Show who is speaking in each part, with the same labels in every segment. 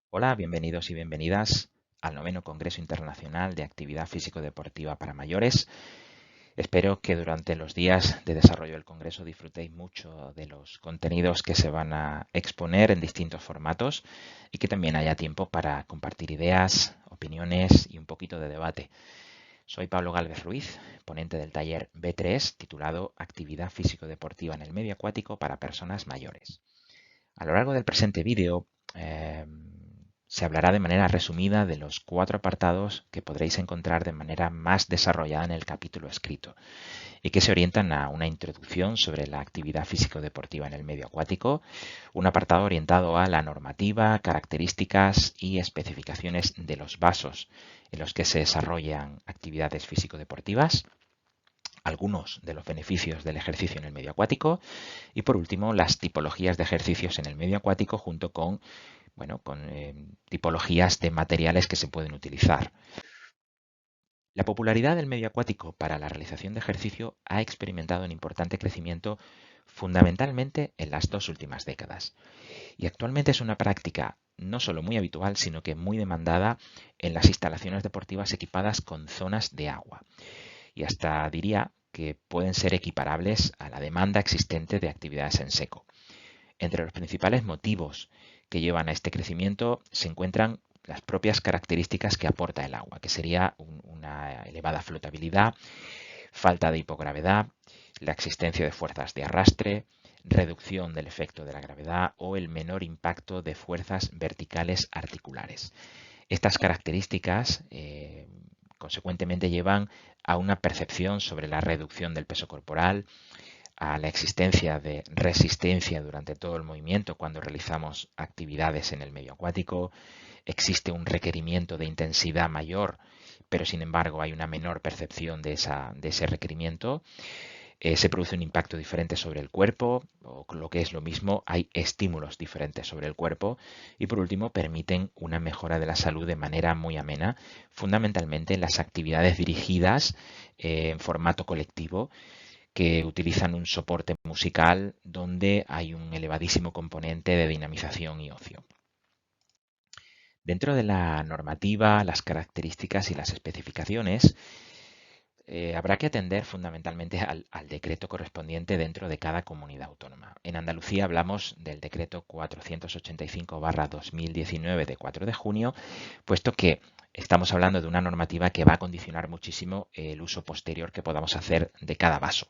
Speaker 1: Hola, bienvenidos y bienvenidas al noveno Congreso Internacional de Actividad Físico-Deportiva para Mayores. Espero que durante los días de desarrollo del Congreso disfrutéis mucho de los contenidos que se van a exponer en distintos formatos y que también haya tiempo para compartir ideas, opiniones y un poquito de debate. Soy Pablo Gálvez Ruiz, ponente del taller B3 titulado Actividad Físico-Deportiva en el Medio Acuático para Personas Mayores. A lo largo del presente vídeo se hablará de manera resumida de los 4 apartados que podréis encontrar de manera más desarrollada en el capítulo escrito y que se orientan a una introducción sobre la actividad físico-deportiva en el medio acuático, un apartado orientado a la normativa, características y especificaciones de los vasos en los que se desarrollan actividades físico-deportivas, algunos de los beneficios del ejercicio en el medio acuático y por último las tipologías de ejercicios en el medio acuático junto con tipologías de materiales que se pueden utilizar. La popularidad del medio acuático para la realización de ejercicio ha experimentado un importante crecimiento fundamentalmente en las 2 últimas décadas y actualmente es una práctica no solo muy habitual, sino que muy demandada en las instalaciones deportivas equipadas con zonas de agua y hasta diría que pueden ser equiparables a la demanda existente de actividades en seco. Entre los principales motivos que llevan a este crecimiento se encuentran las propias características que aporta el agua, que sería una elevada flotabilidad, falta de hipogravedad, la existencia de fuerzas de arrastre, reducción del efecto de la gravedad o el menor impacto de fuerzas verticales articulares. Estas características consecuentemente llevan a una percepción sobre la reducción del peso corporal, a la existencia de resistencia durante todo el movimiento cuando realizamos actividades en el medio acuático, existe un requerimiento de intensidad mayor, pero sin embargo hay una menor percepción de ese requerimiento, se produce un impacto diferente sobre el cuerpo, o lo que es lo mismo, hay estímulos diferentes sobre el cuerpo y por último permiten una mejora de la salud de manera muy amena, fundamentalmente en las actividades dirigidas en formato colectivo que utilizan un soporte musical donde hay un elevadísimo componente de dinamización y ocio. Dentro de la normativa, las características y las especificaciones, habrá que atender fundamentalmente al decreto correspondiente dentro de cada comunidad autónoma. En Andalucía hablamos del decreto 485/2019 de 4 de junio, puesto que estamos hablando de una normativa que va a condicionar muchísimo el uso posterior que podamos hacer de cada vaso.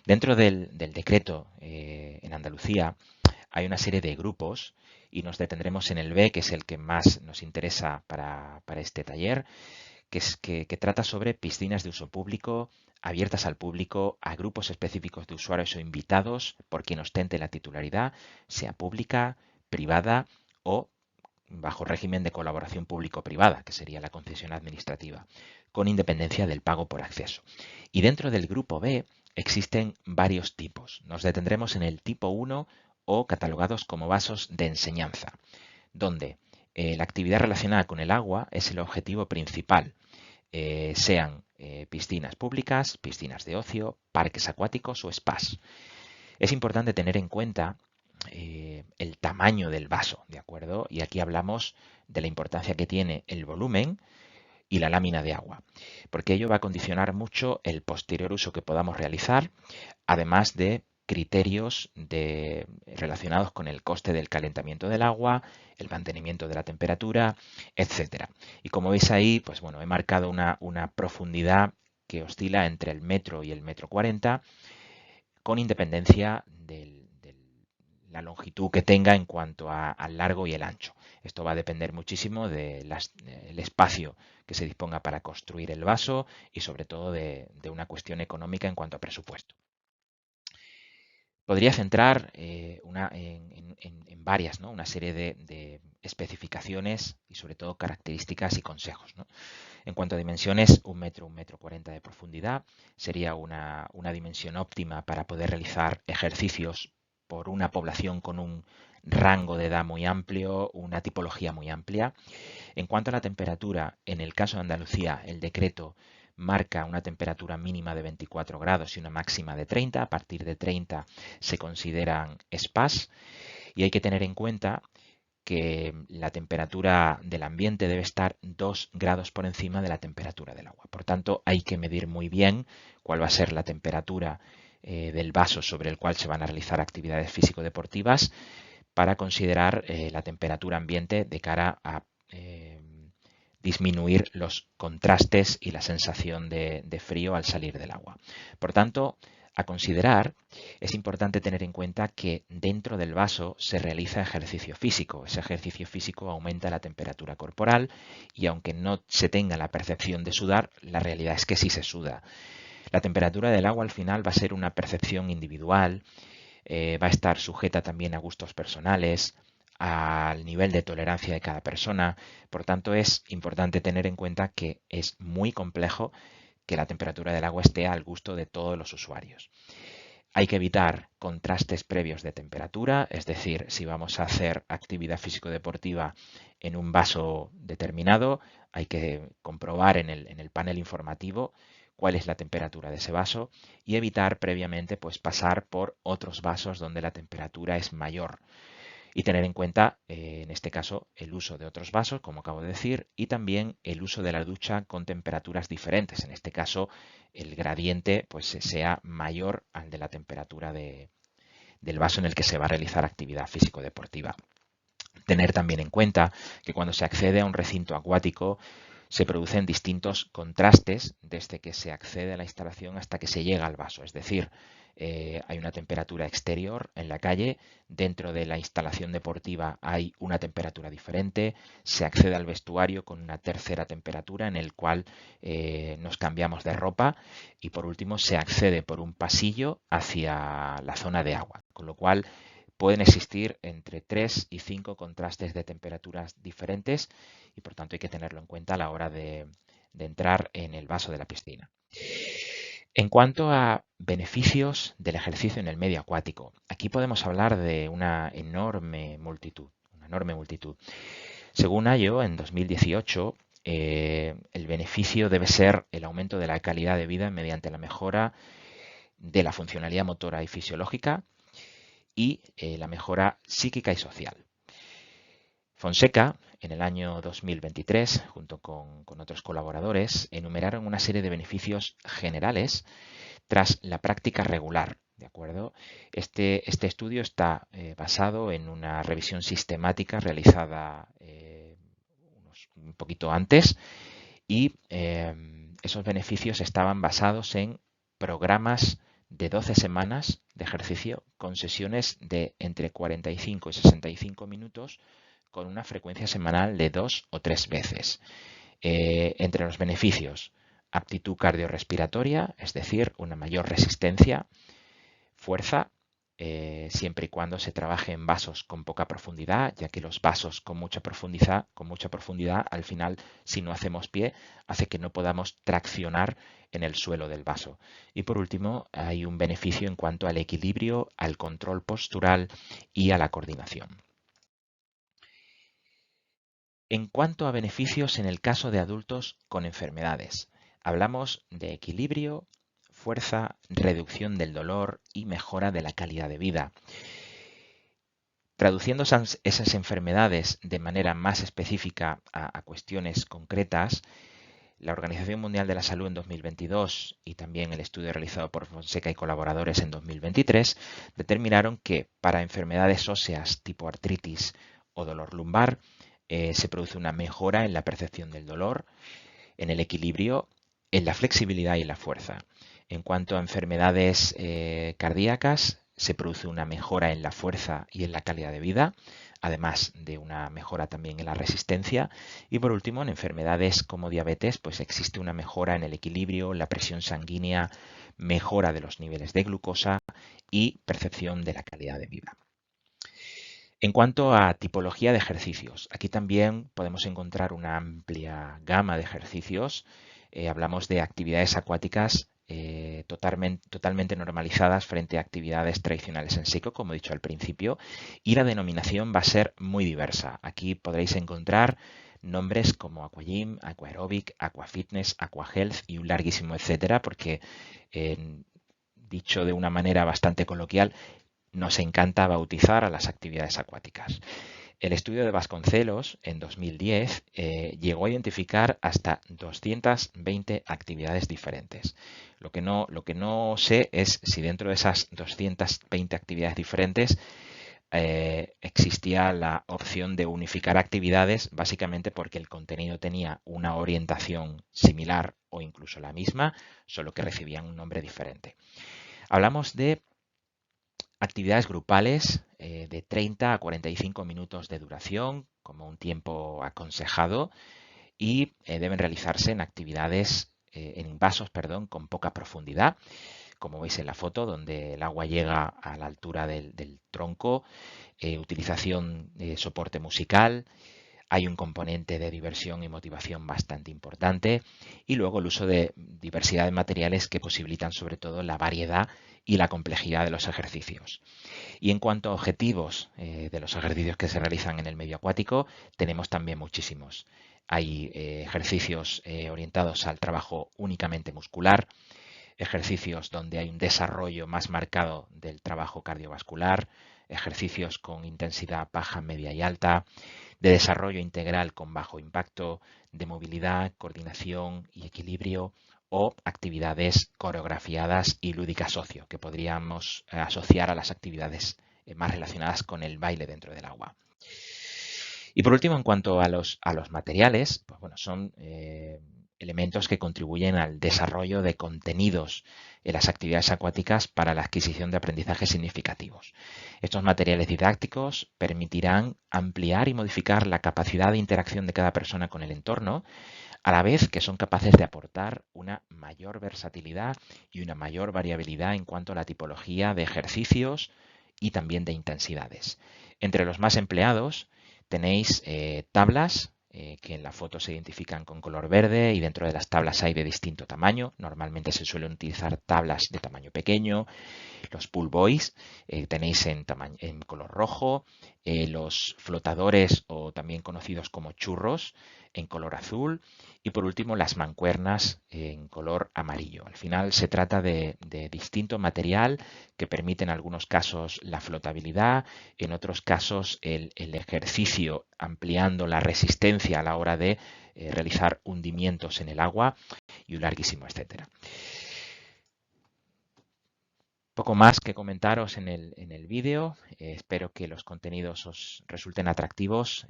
Speaker 1: Dentro del decreto en Andalucía hay una serie de grupos y nos detendremos en el B, que es el que más nos interesa para este taller, que trata sobre piscinas de uso público, abiertas al público, a grupos específicos de usuarios o invitados por quien ostente la titularidad, sea pública, privada o bajo régimen de colaboración público-privada, que sería la concesión administrativa, con independencia del pago por acceso. Y dentro del grupo B existen varios tipos. Nos detendremos en el tipo 1 o catalogados como vasos de enseñanza, donde la actividad relacionada con el agua es el objetivo principal, sean piscinas públicas, piscinas de ocio, parques acuáticos o spas. Es importante tener en cuenta el tamaño del vaso, ¿de acuerdo? Y aquí hablamos de la importancia que tiene el volumen y la lámina de agua, porque ello va a condicionar mucho el posterior uso que podamos realizar, además de criterios relacionados con el coste del calentamiento del agua, el mantenimiento de la temperatura, etcétera. Y como veis ahí, pues bueno, he marcado una profundidad que oscila entre el metro y el metro 40, con independencia de la longitud que tenga en cuanto al largo y el ancho. Esto va a depender muchísimo del espacio que se disponga para construir el vaso y sobre todo de una cuestión económica en cuanto a presupuesto. Podría centrar en varias, ¿no? Una serie de especificaciones y sobre todo características y consejos, ¿no? En cuanto a dimensiones, 1 metro 40 de profundidad sería una dimensión óptima para poder realizar ejercicios por una población con un rango de edad muy amplio, una tipología muy amplia. En cuanto a la temperatura, en el caso de Andalucía, el decreto marca una temperatura mínima de 24 grados y una máxima de 30. A partir de 30 se consideran spas y hay que tener en cuenta que la temperatura del ambiente debe estar 2 grados por encima de la temperatura del agua. Por tanto, hay que medir muy bien cuál va a ser la temperatura del vaso sobre el cual se van a realizar actividades físico-deportivas para considerar la temperatura ambiente de cara a disminuir los contrastes y la sensación de frío al salir del agua. Por tanto, a considerar, es importante tener en cuenta que dentro del vaso se realiza ejercicio físico. Ese ejercicio físico aumenta la temperatura corporal y aunque no se tenga la percepción de sudar, la realidad es que sí se suda. La temperatura del agua al final va a ser una percepción individual, va a estar sujeta también a gustos personales, al nivel de tolerancia de cada persona. Por tanto, es importante tener en cuenta que es muy complejo que la temperatura del agua esté al gusto de todos los usuarios. Hay que evitar contrastes previos de temperatura, es decir, si vamos a hacer actividad físico-deportiva en un vaso determinado, hay que comprobar en el panel informativo cuál es la temperatura de ese vaso y evitar previamente pues, pasar por otros vasos donde la temperatura es mayor. Y tener en cuenta, en este caso, el uso de otros vasos, como acabo de decir, y también el uso de la ducha con temperaturas diferentes. En este caso, el gradiente pues, sea mayor al de la temperatura del vaso en el que se va a realizar actividad físico-deportiva. Tener también en cuenta que cuando se accede a un recinto acuático, se producen distintos contrastes desde que se accede a la instalación hasta que se llega al vaso. Es decir, hay una temperatura exterior en la calle, dentro de la instalación deportiva hay una temperatura diferente, se accede al vestuario con una tercera temperatura en el cual nos cambiamos de ropa y por último se accede por un pasillo hacia la zona de agua, con lo cual pueden existir entre 3 y 5 contrastes de temperaturas diferentes y por tanto hay que tenerlo en cuenta a la hora de entrar en el vaso de la piscina. En cuanto a beneficios del ejercicio en el medio acuático, aquí podemos hablar de una enorme multitud. Según IO, en 2018, el beneficio debe ser el aumento de la calidad de vida mediante la mejora de la funcionalidad motora y fisiológica y la mejora psíquica y social. Fonseca, en el año 2023, junto con otros colaboradores, enumeraron una serie de beneficios generales tras la práctica regular. ¿De acuerdo? Este estudio está basado en una revisión sistemática realizada un poquito antes y esos beneficios estaban basados en programas de 12 semanas de ejercicio con sesiones de entre 45 y 65 minutos con una frecuencia semanal de 2 o 3 veces. Entre los beneficios, aptitud cardiorrespiratoria, es decir, una mayor resistencia, fuerza, siempre y cuando se trabaje en vasos con poca profundidad, ya que los vasos con mucha profundidad, al final, si no hacemos pie, hace que no podamos traccionar en el suelo del vaso. Y por último, hay un beneficio en cuanto al equilibrio, al control postural y a la coordinación. En cuanto a beneficios en el caso de adultos con enfermedades, hablamos de equilibrio, fuerza, reducción del dolor y mejora de la calidad de vida. Traduciendo esas enfermedades de manera más específica a cuestiones concretas, la Organización Mundial de la Salud en 2022 y también el estudio realizado por Fonseca y colaboradores en 2023 determinaron que para enfermedades óseas tipo artritis o dolor lumbar se produce una mejora en la percepción del dolor, en el equilibrio, en la flexibilidad y la fuerza. En cuanto a enfermedades cardíacas, se produce una mejora en la fuerza y en la calidad de vida, además de una mejora también en la resistencia. Y por último, en enfermedades como diabetes, pues existe una mejora en el equilibrio, la presión sanguínea, mejora de los niveles de glucosa y percepción de la calidad de vida. En cuanto a tipología de ejercicios, aquí también podemos encontrar una amplia gama de ejercicios. Hablamos de actividades acuáticas totalmente normalizadas frente a actividades tradicionales en seco, como he dicho al principio, y la denominación va a ser muy diversa. Aquí podréis encontrar nombres como Aquagym, Aquaerobic, Aquafitness, Aquahealth y un larguísimo etcétera, porque dicho de una manera bastante coloquial, nos encanta bautizar a las actividades acuáticas. El estudio de Vasconcelos en 2010 llegó a identificar hasta 220 actividades diferentes. Lo que no sé es si dentro de esas 220 actividades diferentes existía la opción de unificar actividades, básicamente porque el contenido tenía una orientación similar o incluso la misma, solo que recibían un nombre diferente. Hablamos de actividades grupales de 30 a 45 minutos de duración, como un tiempo aconsejado, y deben realizarse en actividades, en vasos, con poca profundidad, como veis en la foto, donde el agua llega a la altura del tronco, utilización de soporte musical, hay un componente de diversión y motivación bastante importante y luego el uso de diversidad de materiales que posibilitan sobre todo la variedad y la complejidad de los ejercicios. Y en cuanto a objetivos de los ejercicios que se realizan en el medio acuático, tenemos también muchísimos. Hay ejercicios orientados al trabajo únicamente muscular, ejercicios donde hay un desarrollo más marcado del trabajo cardiovascular, ejercicios con intensidad baja, media y alta, de desarrollo integral con bajo impacto, de movilidad, coordinación y equilibrio, o actividades coreografiadas y lúdicas socio, que podríamos asociar a las actividades más relacionadas con el baile dentro del agua. Y por último, en cuanto a los materiales, pues bueno, son elementos que contribuyen al desarrollo de contenidos en las actividades acuáticas para la adquisición de aprendizajes significativos. Estos materiales didácticos permitirán ampliar y modificar la capacidad de interacción de cada persona con el entorno, a la vez que son capaces de aportar una mayor versatilidad y una mayor variabilidad en cuanto a la tipología de ejercicios y también de intensidades. Entre los más empleados tenéis tablas que en la foto se identifican con color verde, y dentro de las tablas hay de distinto tamaño. Normalmente se suelen utilizar tablas de tamaño pequeño. Los pool buoys tenéis en color rojo, los flotadores, o también conocidos como churros, en color azul, y por último las mancuernas en color amarillo. Al final se trata de distinto material que permite en algunos casos la flotabilidad, en otros casos el ejercicio ampliando la resistencia a la hora de realizar hundimientos en el agua, y un larguísimo etcétera. Poco más que comentaros en el vídeo. Espero que los contenidos os resulten atractivos.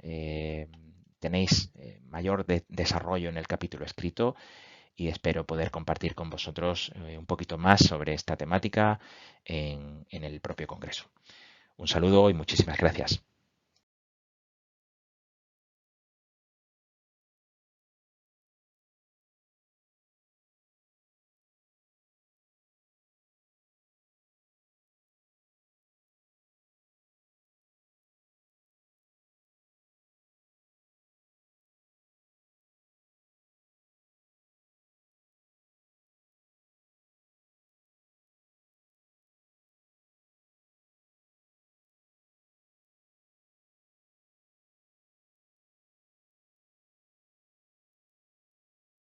Speaker 1: Tenéis mayor desarrollo en el capítulo escrito y espero poder compartir con vosotros un poquito más sobre esta temática en el propio congreso. Un saludo y muchísimas gracias.